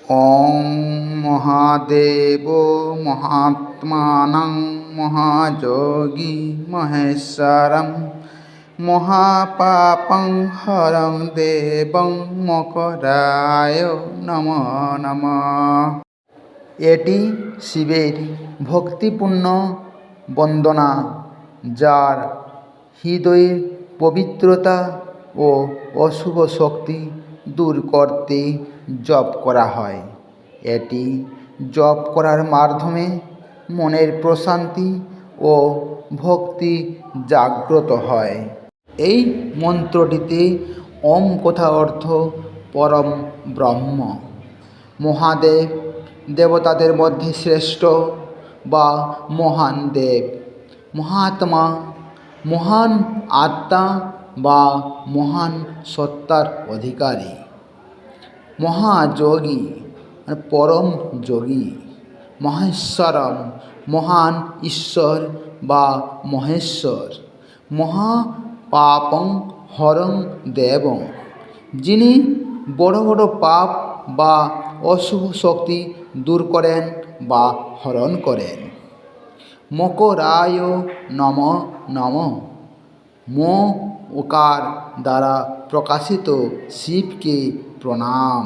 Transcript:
ॐ महादेव महात्मानं महायोगी महेश्वरं महापापं हरं देवं মকরায় নমঃ নমঃ। এটি শিবের ভক্তিপূর্ণ বন্দনা, যার হৃদয়ের পবিত্রতা ও অশুভ শক্তি দূর করতে জপ করা হয়। এটি জপ করার মাধ্যমে মনের প্রশান্তি ও ভক্তি জাগ্রত হয়। এই মন্ত্রটিতে ওম কথা অর্থ পরম ব্রহ্ম। মহাদেব দেবতাদের মধ্যে শ্রেষ্ঠ বা মহান দেব। মহাত্মা মহান আত্মা বা মহান সত্তার অধিকারী। মহাযোগী পরম যোগী। মহেশ্বরম মহান ঈশ্বর বা মহেশ্বর। মহাপাপং হরং দেবং, যিনি বড় বড় পাপ বা অশুভ শক্তি দূর করেন বা হরণ করেন। মকরায় নমঃ নমঃ। ম ওকার দ্বারা প্রকাশিত শিবকে প্রণাম।